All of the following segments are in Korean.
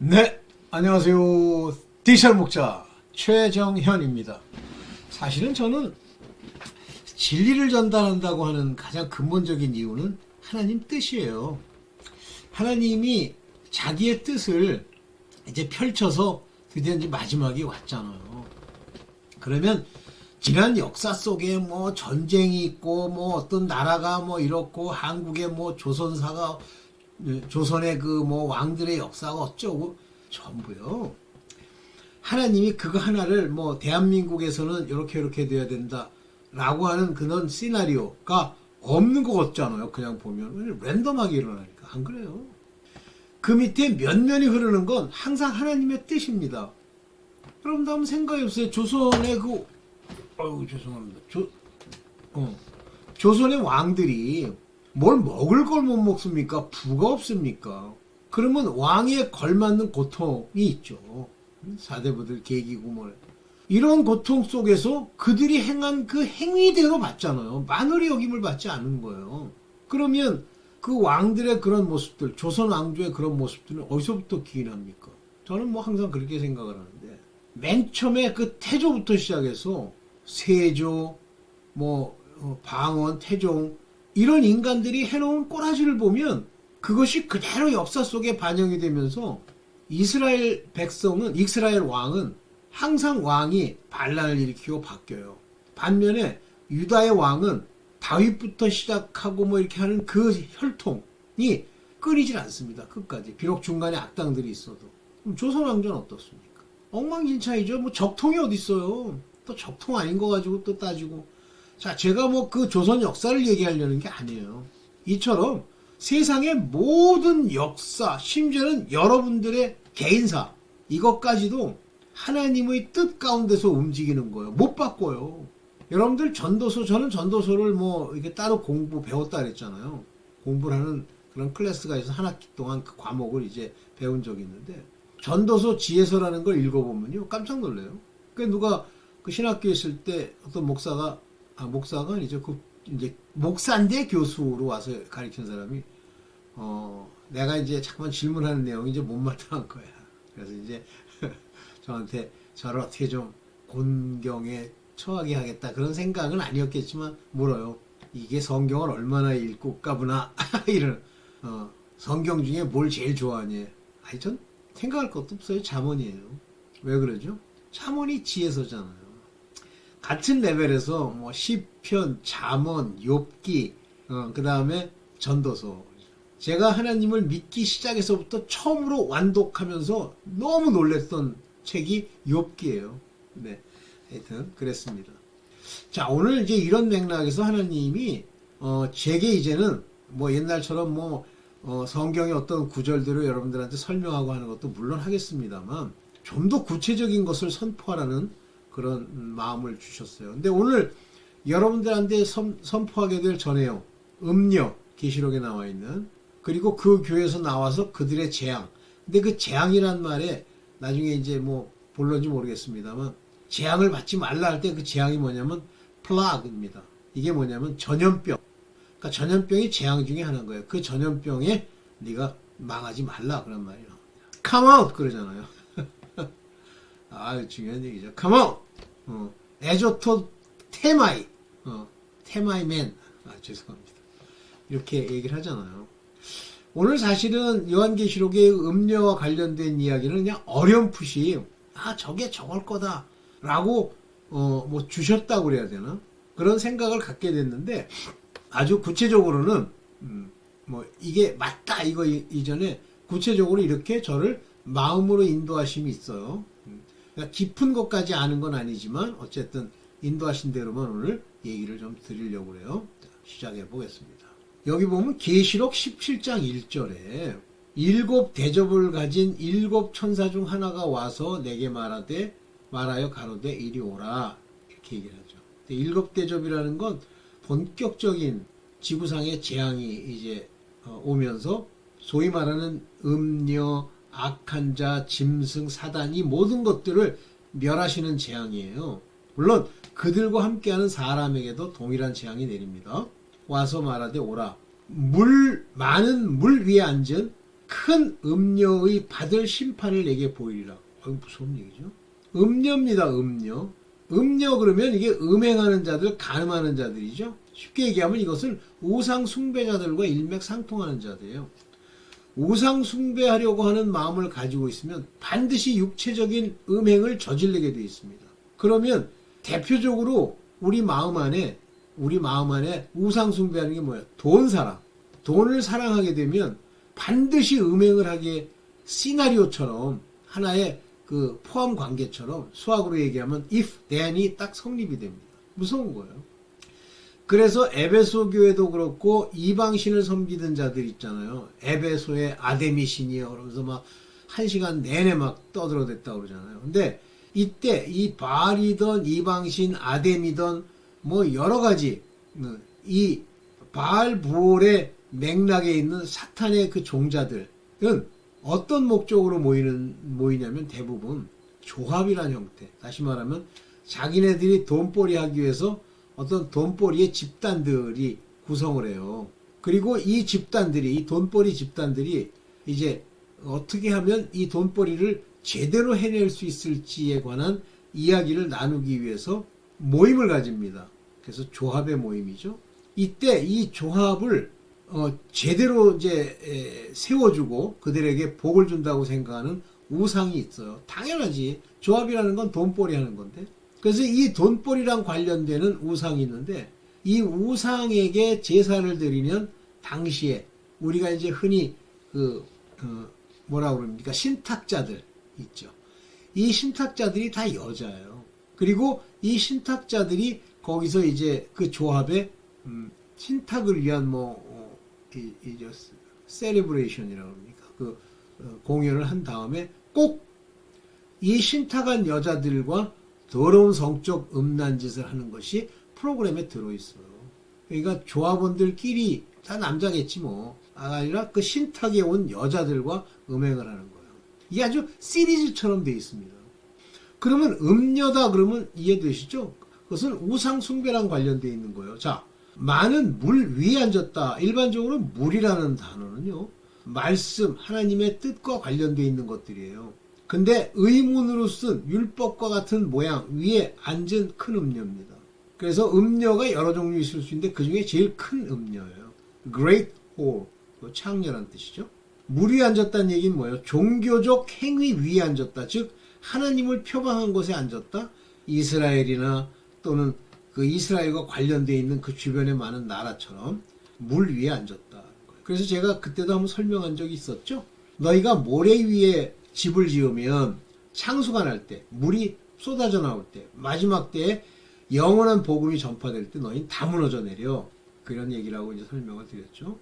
네, 안녕하세요. 디지털 목자 최정현입니다. 사실은 저는 진리를 전달한다고 하는 가장 근본적인 이유는 하나님 뜻이에요. 하나님이 자기의 뜻을 이제 펼쳐서 드디어 이제 마지막이 왔잖아요. 그러면 지난 역사 속에 뭐 전쟁이 있고 뭐 어떤 나라가 뭐 이렇고 한국의 뭐 조선사가 조선의 그 뭐 왕들의 역사가 어쩌고 전부요. 하나님이 그거 하나를 뭐 대한민국에서는 이렇게 돼야 된다라고 하는 그런 시나리오가 없는 것 같잖아요. 그냥 보면 랜덤하게 일어나니까 안 그래요. 그 밑에 면면이 흐르는 건 항상 하나님의 뜻입니다. 여러분도 한번 생각해 보세요. 조선의 그 죄송합니다. 조선의 왕들이 뭘 먹을 걸 못 먹습니까? 부가 없습니까? 그러면 왕에 걸맞는 고통이 있죠. 사대부들 계기고 뭘. 이런 고통 속에서 그들이 행한 그 행위대로 받잖아요. 만월의 역임을 받지 않은 거예요. 그러면 그 왕들의 그런 모습들, 조선 왕조의 그런 모습들은 어디서부터 기인합니까? 저는 뭐 항상 그렇게 생각을 하는데 맨 처음에 그 태조부터 시작해서 세조, 방언, 태종 이런 인간들이 해놓은 꼬라지를 보면 그것이 그대로 역사 속에 반영이 되면서 이스라엘 왕은 항상 왕이 반란을 일으키고 바뀌어요. 반면에 유다의 왕은 다윗부터 시작하고 뭐 이렇게 하는 그 혈통이 끊이질 않습니다. 끝까지. 비록 중간에 악당들이 있어도. 그럼 조선 왕조는 어떻습니까? 엉망진창이죠. 뭐 적통이 어디 있어요. 또 적통 아닌 거 가지고 또 따지고. 자, 제가 뭐 그 조선 역사를 얘기하려는 게 아니에요. 이처럼 세상의 모든 역사, 심지어는 여러분들의 개인사, 이것까지도 하나님의 뜻 가운데서 움직이는 거예요. 못 바꿔요. 여러분들 저는 전도서를 뭐 이렇게 따로 배웠다 그랬잖아요. 공부를 하는 그런 클래스가 있어서 한 학기 동안 그 과목을 이제 배운 적이 있는데, 전도서 지혜서라는 걸 읽어보면요. 깜짝 놀래요. 그 누가 그 신학교에 있을 때 어떤 목사가 아니죠. 이제 목사인데 교수로 와서 가르친 사람이 내가 이제 자꾸만 질문하는 내용이 이제 못마땅한 거야. 그래서 이제 저한테 저를 어떻게 좀 곤경에 처하게 하겠다 그런 생각은 아니었겠지만 물어요. 이게 성경을 얼마나 읽고 까부나 이런 성경 중에 뭘 제일 좋아하니? 아니 전 생각할 것도 없어요. 잠언이에요. 왜 그러죠? 잠언이 지혜서잖아요. 같은 레벨에서 뭐 시편, 잠언, 욥기, 그 다음에 전도서. 제가 하나님을 믿기 시작해서부터 처음으로 완독하면서 너무 놀랬던 책이 욥기예요. 네, 하여튼 그랬습니다. 자, 오늘 이제 이런 맥락에서 하나님이 제게 이제는 뭐 옛날처럼 성경의 어떤 구절들을 여러분들한테 설명하고 하는 것도 물론 하겠습니다만 좀 더 구체적인 것을 선포하라는 그런 마음을 주셨어요. 근데 오늘 여러분들한테 선포하게 될 전해요. 음녀, 계시록에 나와 있는, 그리고 그 교회에서 나와서 그들의 재앙. 근데 그 재앙이란 말에 나중에 이제 뭐 볼런지 모르겠습니다만 재앙을 받지 말라 할 때 그 재앙이 뭐냐면 플라그입니다. 이게 뭐냐면 전염병. 그러니까 전염병이 재앙 중에 하나인 거예요. 그 전염병에 네가 망하지 말라 그런 말이에요. Come out 그러잖아요. 아, 중요한 얘기죠. Come out. 에조토 테마이. 테마이맨. 아, 죄송합니다. 이렇게 얘기를 하잖아요. 오늘 사실은 요한계시록의 음료와 관련된 이야기는 그냥 어렴풋이 저게 저걸 거다 라고 뭐 주셨다고 그래야 되나? 그런 생각을 갖게 됐는데 아주 구체적으로는 뭐 이게 맞다 이거 이전에 구체적으로 이렇게 저를 마음으로 인도하심이 있어요. 그러니까 깊은 것까지 아는 건 아니지만 어쨌든 인도하신 대로만 오늘 얘기를 좀 드리려고 그래요. 자, 시작해 보겠습니다. 여기 보면 계시록 17장 1절에 일곱 대접을 가진 일곱 천사 중 하나가 와서 내게 말하여 가로되 이리 오라 이렇게 얘기를 하죠. 일곱 대접이라는 건 본격적인 지구상의 재앙이 이제 오면서 소위 말하는 음녀, 악한 자, 짐승, 사단 이 모든 것들을 멸하시는 재앙이에요. 물론 그들과 함께하는 사람에게도 동일한 재앙이 내립니다. 와서 말하되 오라. 많은 물 위에 앉은 큰 음녀의 받을 심판을 내게 보이리라. 무서운 얘기죠. 음녀입니다. 음녀. 음녀 그러면 이게 음행하는 자들, 간음하는 자들이죠. 쉽게 얘기하면 이것은 우상 숭배자들과 일맥상통하는 자들이에요. 우상 숭배하려고 하는 마음을 가지고 있으면 반드시 육체적인 음행을 저지르게 되어 있습니다. 그러면 대표적으로 우리 마음 안에 우상 숭배하는 게 뭐예요? 돈사랑. 돈을 사랑하게 되면 반드시 음행을 하게 시나리오처럼 하나의 그 포함 관계처럼 수학으로 얘기하면 if, then이 딱 성립이 됩니다. 무서운 거예요. 그래서 에베소 교회도 그렇고 이방신을 섬기던 자들 있잖아요. 에베소의 아데미 신이요. 그러면서 막 1시간 내내 막 떠들어댔다고 그러잖아요. 근데 이때 이 바알이던 이방신 아데미던 뭐 여러 가지 이 바알 부올의 맥락에 있는 사탄의 그 종자들은 어떤 목적으로 모이냐면 대부분 조합이라는 형태. 다시 말하면 자기네들이 돈벌이 하기 위해서 어떤 돈벌이의 집단들이 구성을 해요. 그리고 이 집단들이, 이 돈벌이 집단들이 이제 어떻게 하면 이 돈벌이를 제대로 해낼 수 있을지에 관한 이야기를 나누기 위해서 모임을 가집니다. 그래서 조합의 모임이죠. 이때 이 조합을 제대로 이제 세워주고 그들에게 복을 준다고 생각하는 우상이 있어요. 당연하지. 조합이라는 건 돈벌이 하는 건데. 그래서 이 돈벌이랑 관련되는 우상이 있는데 이 우상에게 제사를 드리면 당시에 우리가 이제 흔히 뭐라고 그럽니까? 신탁자들 있죠. 이 신탁자들이 다 여자예요. 그리고 이 신탁자들이 거기서 이제 그 조합에 신탁을 위한 이제 세리브레이션이라고 합니까? 공연을 한 다음에 꼭 이 신탁한 여자들과 더러운 성적 음란짓을 하는 것이 프로그램에 들어있어요. 그러니까 조합원들끼리 다 남자겠지 뭐. 아니라 그 신탁에 온 여자들과 음행을 하는 거예요. 이게 아주 시리즈처럼 돼 있습니다. 그러면 음녀다 그러면 이해되시죠? 그것은 우상 숭배랑 관련되어 있는 거예요. 자, 많은 물 위에 앉았다. 일반적으로 물이라는 단어는요. 말씀, 하나님의 뜻과 관련되어 있는 것들이에요. 근데 의문으로 쓴 율법과 같은 모양 위에 앉은 큰 음녀입니다. 그래서 음녀가 여러 종류 있을 수 있는데 그 중에 제일 큰 음녀예요. Great Whore, 창녀란 뜻이죠. 물 위에 앉았다는 얘기는 뭐예요? 종교적 행위 위에 앉았다. 즉 하나님을 표방한 곳에 앉았다. 이스라엘이나 또는 그 이스라엘과 관련되어 있는 그 주변의 많은 나라처럼 물 위에 앉았다. 그래서 제가 그때도 한번 설명한 적이 있었죠. 너희가 모래 위에 집을 지으면 창수가 날 때, 물이 쏟아져 나올 때, 마지막 때에 영원한 복음이 전파될 때 너희는 다 무너져 내려. 그런 얘기를 하고 이제 설명을 드렸죠.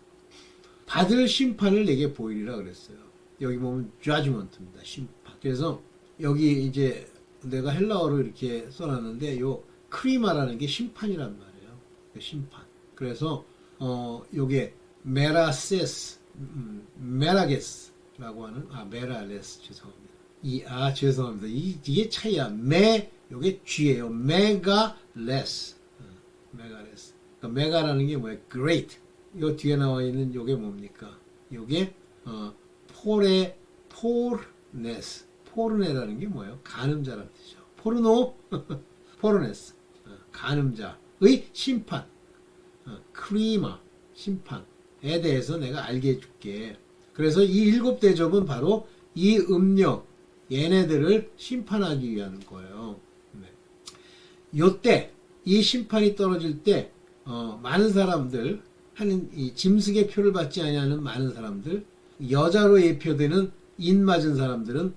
받을 심판을 내게 보이리라 그랬어요. 여기 보면 judgment입니다. 심판. 그래서 여기 이제 내가 헬라어로 이렇게 써놨는데 요 크리마라는 게 심판이란 말이에요. 심판. 그래서 요게 메라세스, 메라게스라고 하는 메라레스 죄송합니다. 죄송합니다. 이게 차이야. 요게 G예요. 메가레스. 메가레스. 그러니까 메가라는 게 뭐예요? Great. 요 뒤에 나와 있는 요게 뭡니까? 요게 포르네스. 포르네라는 게 뭐예요? 간음자라는 뜻이죠. 포르노, 포르네스. 간음자의 심판. 크리마, 심판에 대해서 내가 알게 해줄게. 그래서 이 7 대접은 바로 이 음녀, 얘네들을 심판하기 위한 거예요. 요때, 이 심판이 떨어질 때, 많은 사람들, 이 짐승의 표를 받지 아니하는 많은 사람들, 여자로 예표되는 인 맞은 사람들은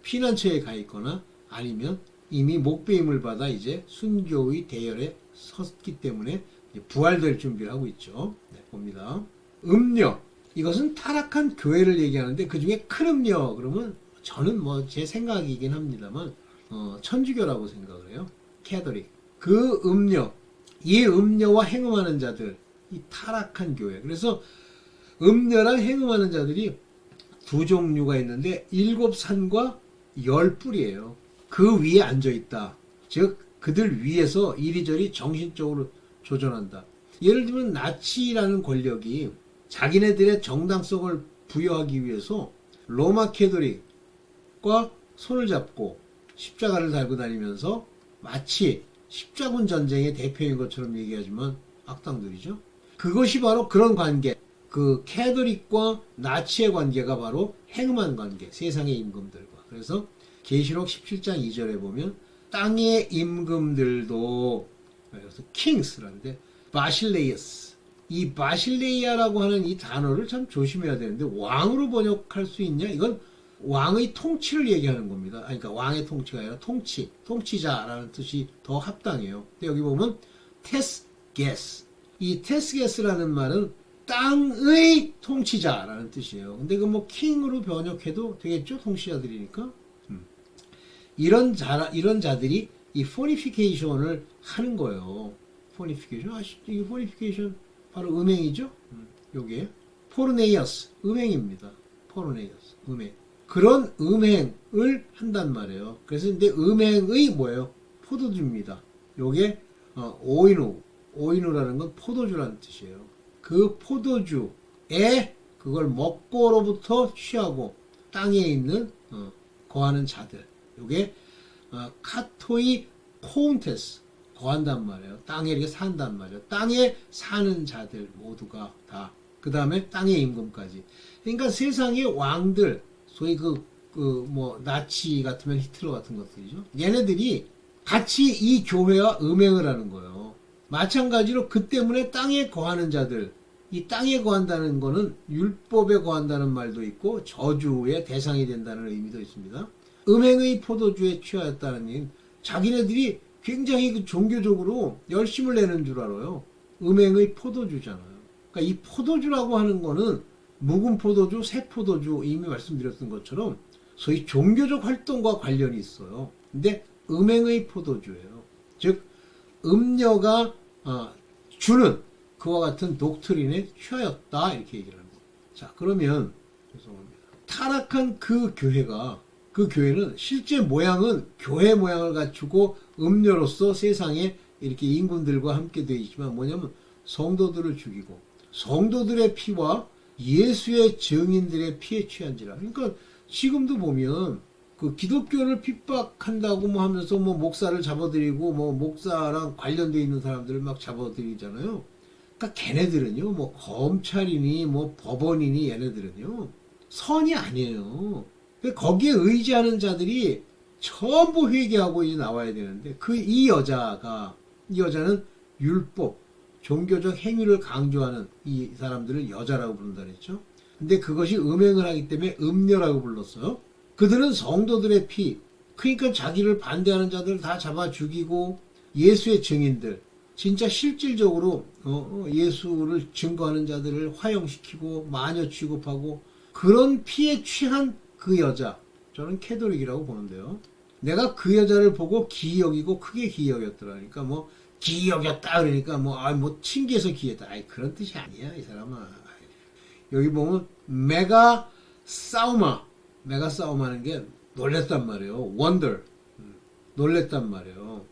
피난처에 가 있거나 아니면 이미 목배임을 받아 이제 순교의 대열에 섰기 때문에 부활될 준비를 하고 있죠. 네, 봅니다. 음녀. 이것은 타락한 교회를 얘기하는데 그 중에 큰 음녀 그러면 저는 제 생각이긴 합니다만 천주교라고 생각을 해요. 캐더릭. 그 음녀. 이 음녀와 행음하는 자들. 이 타락한 교회. 그래서 음녀랑 행음하는 자들이 두 종류가 있는데 7 산과 10 뿔이에요. 그 위에 앉아 있다. 즉 그들 위에서 이리저리 정신적으로 조절한다. 예를 들면 나치라는 권력이 자기네들의 정당성을 부여하기 위해서 로마 캐토릭과 손을 잡고 십자가를 달고 다니면서 마치 십자군 전쟁의 대표인 것처럼 얘기하지만 악당들이죠. 그것이 바로 그런 관계, 그 캐토릭과 나치의 관계가 바로 행음한 관계, 세상의 임금들과. 그래서 계시록 17장 2절에 보면 땅의 임금들도, 그래서 kings라는데 바실레이어스, 이 바실레이아라고 하는 이 단어를 참 조심해야 되는데, 왕으로 번역할 수 있냐? 이건 왕의 통치를 얘기하는 겁니다. 아니, 그러니까 왕의 통치가 아니라 통치, 통치자라는 뜻이 더 합당해요. 근데 여기 보면 테스게스, 이 테스게스라는 말은 땅의 통치자라는 뜻이에요. 근데 그 뭐 킹으로 번역해도 되겠죠? 통치자들이니까. 이런 자들이 이 포니피케이션을 하는 거예요. 포니피케이션 아시죠? 이 포니피케이션 바로 음행이죠? 요게 포르네이어스, 음행입니다. 포르네이어스, 음행. 그런 음행을 한단 말이에요. 그래서 근데 음행의 뭐예요? 포도주입니다. 요게 오이누라는 건 포도주라는 뜻이에요. 그 포도주에 그걸 먹고로부터 취하고 땅에 있는 거하는 자들. 요게 카토이 코운테스, 거한단 말이에요. 땅에 이렇게 산단 말이에요. 땅에 사는 자들 모두가 다. 그 다음에 땅의 임금까지. 그러니까 세상의 왕들, 소위 뭐 나치 같으면 히틀러 같은 것들이죠. 얘네들이 같이 이 교회와 음행을 하는 거예요. 마찬가지로 그 때문에 땅에 거하는 자들, 이 땅에 거한다는 거는 율법에 거한다는 말도 있고 저주의 대상이 된다는 의미도 있습니다. 음행의 포도주에 취하였다는 얘기는 자기네들이 굉장히 그 종교적으로 열심을 내는 줄 알아요. 음행의 포도주잖아요. 그러니까 이 포도주라고 하는 거는 묵은 포도주, 새 포도주, 이미 말씀드렸던 것처럼 소위 종교적 활동과 관련이 있어요. 근데 음행의 포도주예요. 즉 음녀가 주는 그와 같은 독트린에 취하였다, 이렇게 얘기를 합니다. 자, 그러면 죄송합니다. 타락한 그 교회는 실제 모양은 교회 모양을 갖추고 음녀로서 세상에 이렇게 임금들과 함께 되어 있지만 뭐냐면 성도들을 죽이고 성도들의 피와 예수의 증인들의 피에 취한지라. 그러니까 지금도 보면 그 기독교를 핍박한다고 뭐 하면서 뭐 목사를 잡아들이고 뭐 목사랑 관련되어 있는 사람들을 막 잡아들이잖아요. 그러니까 걔네들은요, 뭐 검찰이니 뭐 법원이니 얘네들은요 선이 아니에요. 거기에 의지하는 자들이 전부 회개하고 이제 나와야 되는데 이 여자는 율법, 종교적 행위를 강조하는 이 사람들을 여자라고 부른다 그랬죠. 근데 그것이 음행을 하기 때문에 음녀라고 불렀어요. 그들은 성도들의 피, 그러니까 자기를 반대하는 자들 다 잡아 죽이고 예수의 증인들, 진짜 실질적으로 예수를 증거하는 자들을 화형시키고 마녀 취급하고 그런 피에 취한 그 여자, 저는 캐토릭이라고 보는데요. 내가 그 여자를 보고 기이 여기고 크게 기이 여겼더라. 그러니까 뭐 기이 여겼다 그러니까 뭐 신기해서 기이했다. 아이, 그런 뜻이 아니야, 이 사람아. 여기 보면 메가싸우마는 게 놀랬단 말이에요. wonder, 놀랬단 말이에요.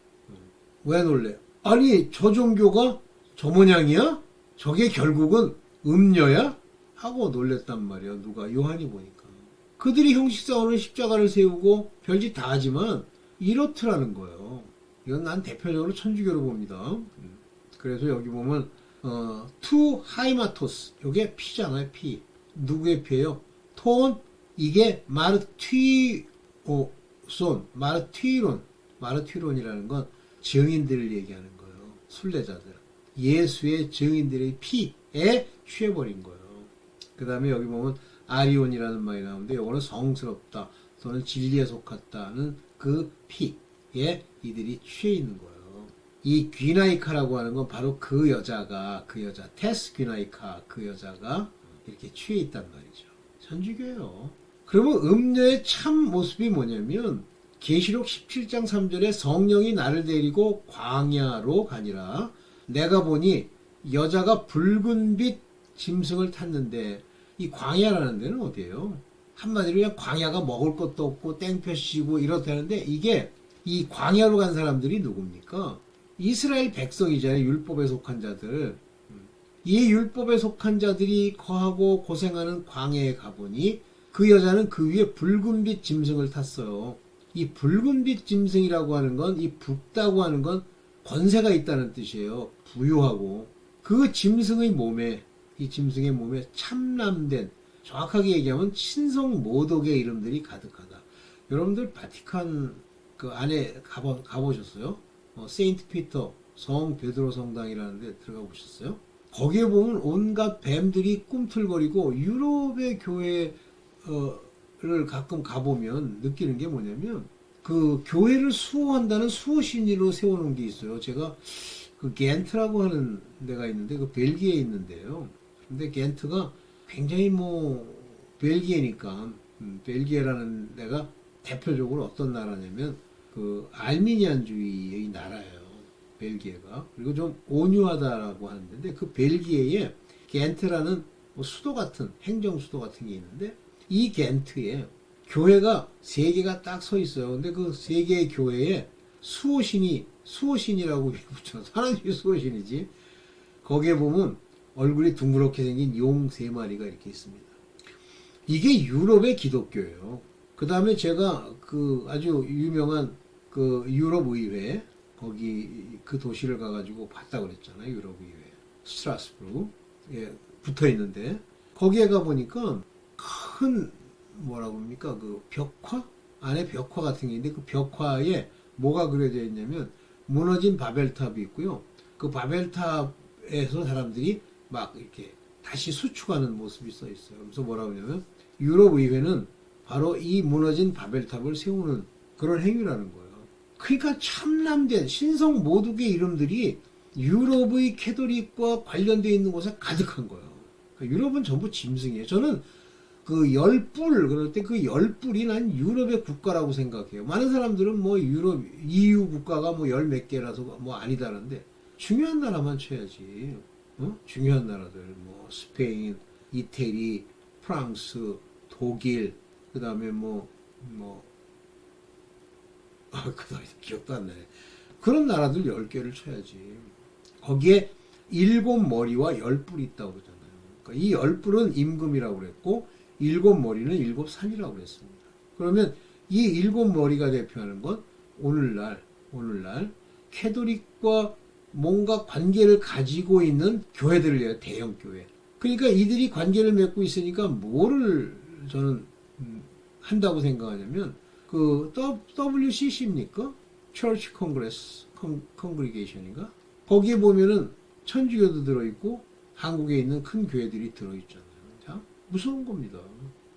왜 놀래? 아니, 저 종교가 저 모양이야? 저게 결국은 음녀야? 하고 놀랬단 말이에요. 누가? 요한이 보니까. 그들이 형식상으로는 십자가를 세우고 별짓 다 하지만 이렇더라는 거예요. 이건 난 대표적으로 천주교로 봅니다. 그래서 여기 보면 투 하이마토스, 이게 피잖아요. 피. 누구의 피예요? 톤, 이게 마르튀론이라는 건 증인들을 얘기하는 거예요. 순례자들, 예수의 증인들의 피에 취해버린 거예요. 그 다음에 여기 보면 아리온이라는 말이 나오는데 이거는 성스럽다 또는 진리에 속했다는 그 피에 이들이 취해 있는 거예요. 이 귀나이카라고 하는 건 바로 그 여자 테스 귀나이카, 그 여자가 이렇게 취해 있단 말이죠. 천주교예요. 그러면 음녀의 참 모습이 뭐냐면 계시록 17장 3절에 성령이 나를 데리고 광야로 가니라. 내가 보니 여자가 붉은 빛 짐승을 탔는데, 이 광야라는 데는 어디예요? 한마디로 그냥 광야가 먹을 것도 없고 땡볕이고 이렇다는데, 이게 이 광야로 간 사람들이 누굽니까? 이스라엘 백성이잖아요. 율법에 속한 자들. 이 율법에 속한 자들이 거하고 고생하는 광야에 가보니 그 여자는 그 위에 붉은빛 짐승을 탔어요. 이 붉은빛 짐승이라고 하는 건, 이 붉다고 하는 건 권세가 있다는 뜻이에요. 부유하고. 그 짐승의 몸에, 이 짐승의 몸에 참람된, 정확하게 얘기하면 친성 모독의 이름들이 가득하다. 여러분들 바티칸 그 안에 가보셨어요? 세인트 피터, 성 베드로 성당이라는 데 들어가 보셨어요? 거기에 보면 온갖 뱀들이 꿈틀거리고, 유럽의 교회를 가끔 가보면 느끼는 게 뭐냐면, 그 교회를 수호한다는 수호신으로 세워놓은 게 있어요. 제가 그 겐트라고 하는 데가 있는데, 그 벨기에에 있는데요. 근데 겐트가 굉장히 벨기에니까, 벨기에라는 데가 대표적으로 어떤 나라냐면, 그 알미니안주의의 나라예요. 벨기에가. 그리고 좀 온유하다라고 하는데, 그 벨기에에 겐트라는 수도 같은, 행정 수도 같은 게 있는데, 이 겐트에 교회가 세 개가 딱 서 있어요. 근데 그 세 개의 교회에 수호신이라고 붙여서, 하나님이 수호신이지. 거기에 보면 얼굴이 둥그렇게 생긴 용 세 마리가 이렇게 있습니다. 이게 유럽의 기독교예요. 그 다음에 제가 그 아주 유명한 그 유럽 의회, 거기 그 도시를 가가지고 봤다 그랬잖아요. 유럽 의회. 스트라스부르에 붙어 있는데, 거기에 가보니까 큰 뭐라고 합니까? 그 벽화? 안에 벽화 같은 게 있는데, 그 벽화에 뭐가 그려져 있냐면 무너진 바벨탑이 있고요. 그 바벨탑에서 사람들이 막 이렇게 다시 수축하는 모습이 써 있어요. 그래서 뭐라고 하냐면 유럽의회는 바로 이 무너진 바벨탑을 세우는 그런 행위라는 거예요. 그러니까 참남된 신성 모독의 이름들이 유럽의 캐톨릭과 관련되어 있는 곳에 가득한 거예요. 그러니까 유럽은 전부 짐승이에요. 저는 그 열불, 그럴 때 그 열불이 난 유럽의 국가라고 생각해요. 많은 사람들은 유럽, EU 국가가 열 몇 개라서 아니다는데, 중요한 나라만 쳐야지. 중요한 나라들, 스페인, 이태리, 프랑스, 독일, 그 다음에 그 다음에 기억도 안 나네. 그런 나라들 10개를 쳐야지. 거기에 7머리와 10뿔이 있다고 그러잖아요. 그러니까 이 10뿔은 임금이라고 그랬고, 7머리는 7산이라고 그랬습니다. 그러면 이 7머리가 대표하는 건 오늘날 캐톨릭과 뭔가 관계를 가지고 있는 교회들을 해요. 대형 교회. 그러니까 이들이 관계를 맺고 있으니까 뭐를 저는 한다고 생각하냐면, 그 WCC입니까? Church Congress Congregation인가? 거기에 보면은 천주교도 들어있고 한국에 있는 큰 교회들이 들어있잖아요. 자, 무서운 겁니다.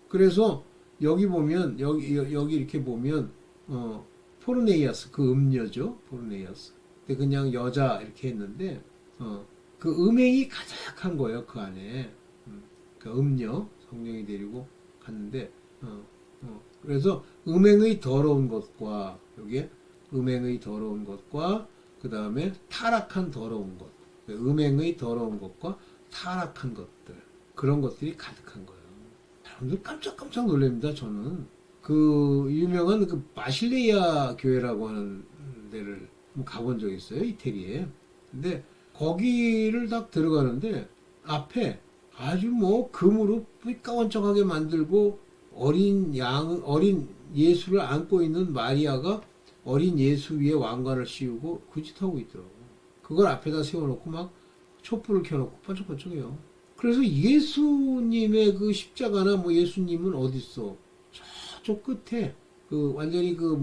그래서 여기 보면 여기 이렇게 보면 포르네이아스, 그 음녀죠. 포르네이아스. 근데 그냥 여자 이렇게 했는데 그 음행이 가득한 거예요. 그 안에. 그 음녀 성령이 데리고 갔는데 그래서 음행의 더러운 것과 여기에 음행의 더러운 것과 그 다음에 타락한 더러운 것, 음행의 더러운 것과 타락한 것들, 그런 것들이 가득한 거예요. 여러분들 깜짝깜짝 놀랍니다. 저는 그 유명한 그 마실레이아 교회라고 하는 데를 가본 적이 있어요. 이태리에. 근데 거기를 딱 들어가는데 앞에 아주 금으로 삐까원쩍하게 만들고 어린 예수를 안고 있는 마리아가 어린 예수 위에 왕관을 씌우고 그 짓 하고 있더라고. 그걸 앞에다 세워놓고 막 촛불을 켜놓고 번쩍번쩍해요. 그래서 예수님의 그 십자가나 예수님은 어딨어? 저쪽 끝에 그 완전히 그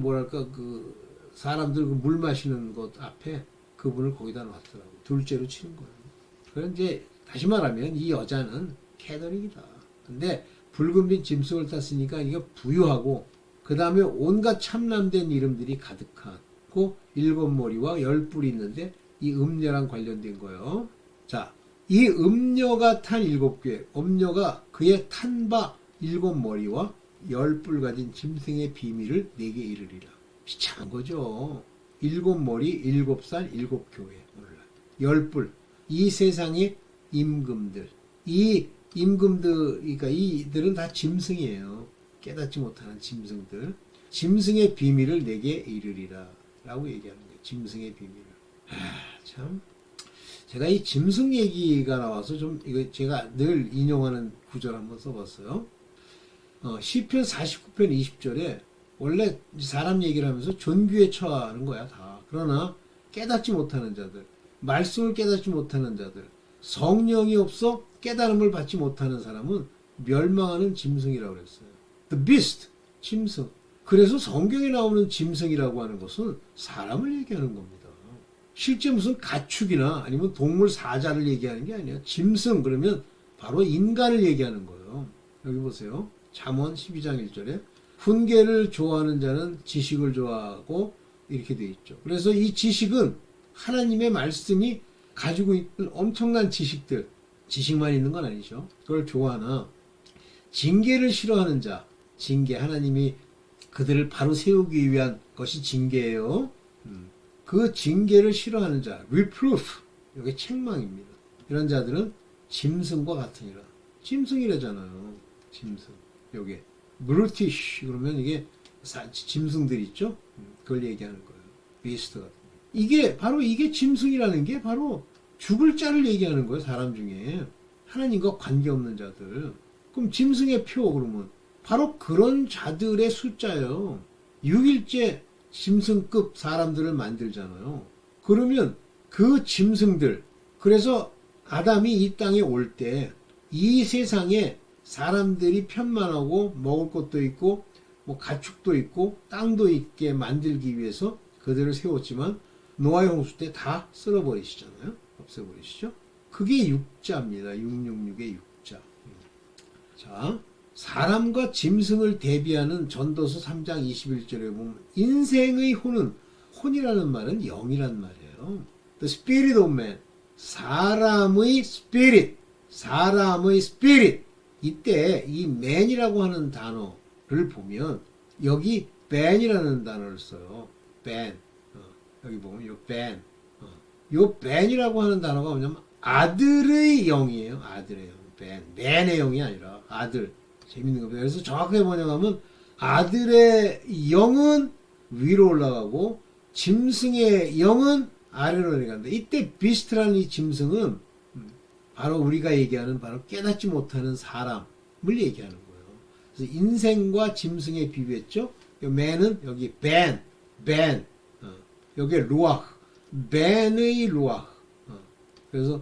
그 사람들 그 물 마시는 것 앞에 그분을 거기다 놨더라고. 둘째로 치는 거예요. 그럼 이제 다시 말하면 이 여자는 캐더릭이다. 근데 붉은빛 짐승을 탔으니까 이게 부유하고 그 다음에 온갖 참남된 이름들이 가득하고 7머리와 10뿔이 있는데 이 음녀랑 관련된 거예요. 자, 이 음녀가 탄 7개, 음녀가 그의 탄 바 7머리와 10뿔 가진 짐승의 비밀을 내게 이르리라. 비참한 거죠. 7머리, 7살, 7교회. 오늘날 10뿔. 이 세상의 임금들. 이 임금들, 그러니까 이들은 다 짐승이에요. 깨닫지 못하는 짐승들. 짐승의 비밀을 내게 이르리라. 라고 얘기하는 거예요. 짐승의 비밀을. 참. 제가 이 짐승 얘기가 나와서 좀 이거 제가 늘 인용하는 구절을 한번 써봤어요. 시편 49편 20절에 원래 사람 얘기를 하면서 존귀에 처하는 거야 다. 그러나 깨닫지 못하는 자들, 말씀을 깨닫지 못하는 자들, 성령이 없어 깨달음을 받지 못하는 사람은 멸망하는 짐승이라고 그랬어요. The beast, 짐승. 그래서 성경에 나오는 짐승이라고 하는 것은 사람을 얘기하는 겁니다. 실제 무슨 가축이나 아니면 동물 사자를 얘기하는 게 아니야. 짐승 그러면 바로 인간을 얘기하는 거예요. 여기 보세요. 잠언 12장 1절에 훈계를 좋아하는 자는 지식을 좋아하고 이렇게 돼 있죠. 그래서 이 지식은 하나님의 말씀이 가지고 있는 엄청난 지식들, 지식만 있는 건 아니죠. 그걸 좋아하나 징계를 싫어하는 자, 징계 하나님이 그들을 바로 세우기 위한 것이 징계예요. 그 징계를 싫어하는 자, reproof, 이게 책망입니다. 이런 자들은 짐승과 같으니라. 짐승이라잖아요. 짐승. 요게 brutish 그러면 이게 짐승들 있죠? 그걸 얘기하는 거예요. beast 같은. 이게 짐승이라는 게 바로 죽을 자를 얘기하는 거예요. 사람 중에 하나님과 관계없는 자들. 그럼 짐승의 표 그러면 바로 그런 자들의 숫자예요. 6일째 짐승급 사람들을 만들잖아요. 그러면 그 짐승들, 그래서 아담이 이 땅에 올 때 이 세상에 사람들이 편만하고 먹을 것도 있고 뭐 가축도 있고 땅도 있게 만들기 위해서 그들을 세웠지만 노아의 홍수 때 다 쓸어버리시잖아요. 없애버리시죠. 그게 육자입니다. 666의 육자. 자, 사람과 짐승을 대비하는 전도서 3장 21절에 보면 인생의 혼은, 혼이라는 말은 영이란 말이에요. The spirit of man. 사람의 spirit. 이때 이 man이라고 하는 단어를 보면 여기 ben이라는 단어를 써요. ben. 여기 보면 요 ben. 요 ben이라고 하는 단어가 뭐냐면 아들의 영이에요. 아들의 영. ben. man의 영이 아니라 아들. 재밌는 겁니다. 그래서 정확하게 뭐냐면 아들의 영은 위로 올라가고 짐승의 영은 아래로 내려간다. 이때 비스트라는 이 짐승은 바로 우리가 얘기하는 바로 깨닫지 못하는 사람을 얘기하는 거예요. 그래서 인생과 짐승에 비유했죠. 맨은 여기 벤, 여기 루아흐, 벤의 루아흐. 그래서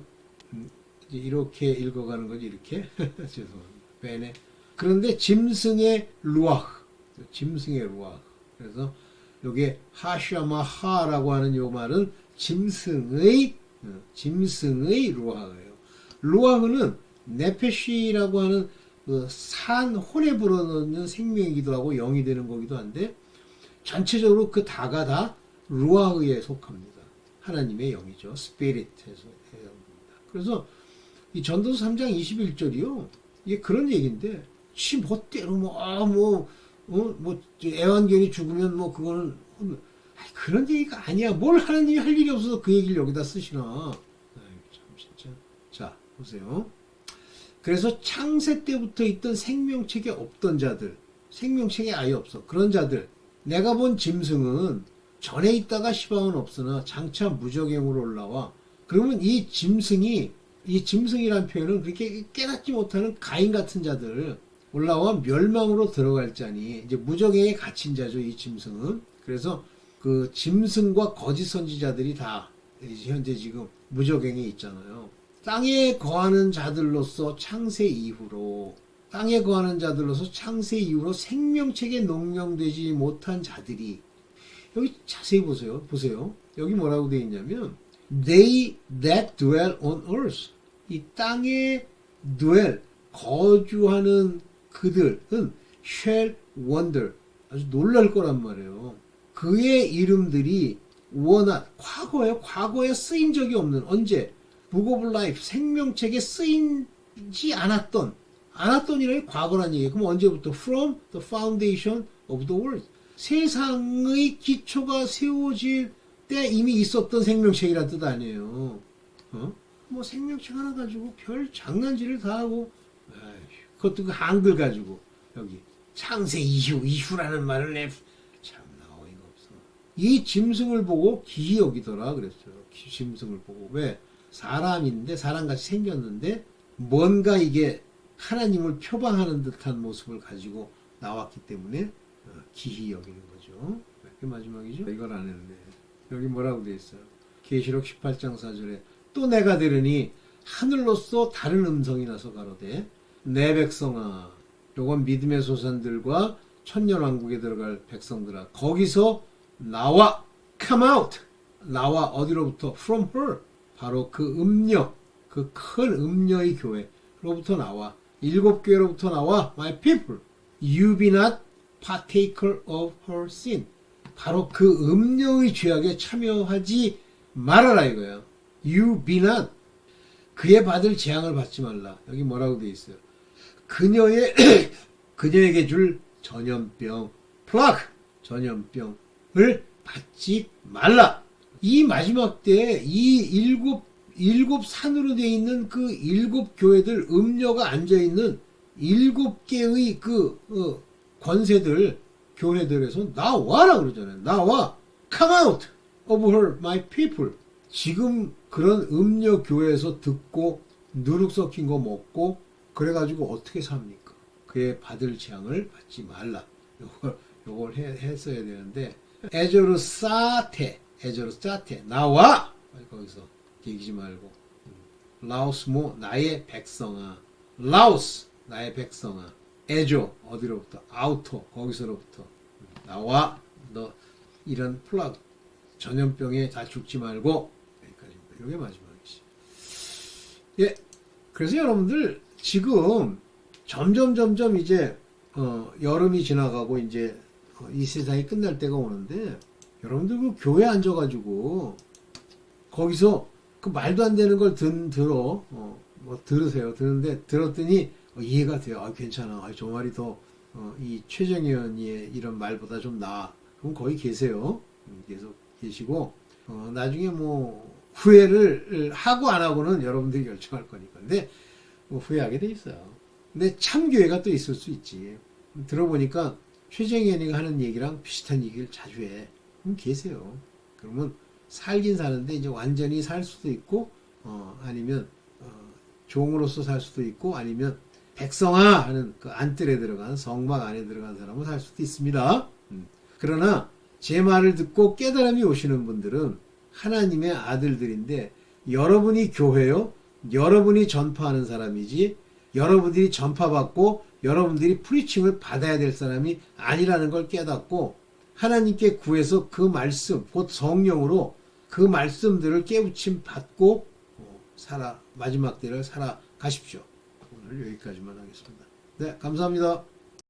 이렇게 읽어가는 거지 이렇게 죄송합니다. 벤의 그런데 짐승의 루아흐. 그래서 여기에 하샤마하라고 하는 요 말은 짐승의 루아흐예요. 루아흐는 네페시라고 하는 그 산 혼에 불어넣는 생명이기도 하고 영이 되는 거기도 한데 전체적으로 그 다가 다 루아흐에 속합니다. 하나님의 영이죠. 스피릿에서 해옵니다. 그래서 이 전도서 3장 21절이요. 이게 그런 얘기인데 지 멋대로 애완견이 죽으면 뭐 그거는 그런 얘기가 아니야. 뭘 하나님이 할 일이 없어서 그 얘기를 여기다 쓰시나. 참 진짜. 자 보세요. 그래서 창세 때부터 있던 생명책에 없던 자들, 생명책에 아예 없어. 그런 자들, 내가 본 짐승은 전에 있다가 시방은 없으나 장차 무적행으로 올라와. 그러면 이 짐승이란 표현은 그렇게 깨닫지 못하는 가인 같은 자들 올라와 멸망으로 들어갈 자니 이제 무적행에 갇힌 자죠. 이 짐승은. 그래서 그 짐승과 거짓 선지자들이 다 현재 지금 무적행에 있잖아요. 땅에 거하는 자들로서 창세 이후로 생명책에 농령되지 못한 자들이 여기 자세히 보세요. 여기 뭐라고 되어 있냐면 They that dwell on earth. 이 땅에 거주하는 그들은 shall wonder. 아주 놀랄 거란 말이에요. 그의 이름들이 과거에 쓰인 적이 없는 언제? Book of Life, 생명책에 쓰이지 않았던이라는 과거란 얘기예요. 그럼 언제부터? From the foundation of the world. 세상의 기초가 세워질 때 이미 있었던 생명책이란 뜻 아니에요. 뭐 생명책 하나 가지고 별 장난질을 다 하고, 그것도 그 한글 가지고 여기 창세 이후라는 말을 참나 어이가 없어. 이 짐승을 보고 기이 여기더라 그랬어요. 짐승을 보고 왜? 사람인데 사람같이 생겼는데 뭔가 이게 하나님을 표방하는 듯한 모습을 가지고 나왔기 때문에 기히 여기는 거죠. 그 마지막이죠. 이걸 안 했네. 여기 뭐라고 돼 있어요? 계시록 18장 4절에 또 내가 들으니 하늘로서 다른 음성이 나서 가로되 내 백성아, 요건 믿음의 소산들과 천년왕국에 들어갈 백성들아, 거기서 나와, come out, 나와. 어디로부터? from her, 바로 그 음녀, 그 큰 음녀의 교회로부터 나와. 7교회로부터 나와. my people, you be not partaker of her sin, 바로 그 음녀의 죄악에 참여하지 말아라 이거야. you be not, 그의 받을 재앙을 받지 말라. 여기 뭐라고 돼 있어요? 그녀에게 줄 전염병, 플라그, 전염병을 받지 말라. 이 마지막 때에 이 일곱 산으로 되어 있는 그 7교회들, 음녀가 앉아있는 7개의 그 권세들, 교회들에서 나와라 그러잖아요. 나와. come out of her, my people. 지금 그런 음녀 교회에서 듣고 누룩 섞인 거 먹고 그래가지고 어떻게 삽니까? 그의 받을 재앙을 받지 말라. 요걸 했어야 되는데, 에저르사테, 나와! 거기서 얘기지 말고. 라오스모, 나의 백성아. 라오스, 나의 백성아. 에조, 어디로부터? 아우토, 거기서로부터. 나와! 너 이런 플라그, 전염병에 다 죽지 말고. 여기까지입니다. 요게 마지막이지. 예. 그래서 여러분들, 지금 점점 이제 여름이 지나가고 이제 이 세상이 끝날 때가 오는데, 여러분들 그 교회 앉아가지고 거기서 그 말도 안 되는 걸 들으세요. 듣는데 들었더니 이해가 돼요. 아, 괜찮아. 아, 저 말이 더 이 최정의원의 이런 말보다 좀 나아. 그럼 거기 계세요. 계속 계시고 나중에 뭐 후회를 하고 안 하고는 여러분들이 결정할 거니까. 근데 뭐 후회하게 돼 있어요. 근데 참교회가 또 있을 수 있지. 들어보니까 최정현이가 하는 얘기랑 비슷한 얘기를 자주 해. 그럼 계세요. 그러면 살긴 사는데 이제 완전히 살 수도 있고, 아니면 종으로서 살 수도 있고, 아니면 백성아 하는 그 안뜰에 들어간, 성막 안에 들어간 사람은 살 수도 있습니다. 그러나 제 말을 듣고 깨달음이 오시는 분들은 하나님의 아들들인데, 여러분이 교회요, 여러분이 전파하는 사람이지, 여러분들이 전파받고 여러분들이 프리칭을 받아야 될 사람이 아니라는 걸 깨닫고 하나님께 구해서 그 말씀, 곧 성령으로 그 말씀들을 깨우침 받고 마지막 때를 살아가십시오. 오늘 여기까지만 하겠습니다. 네, 감사합니다.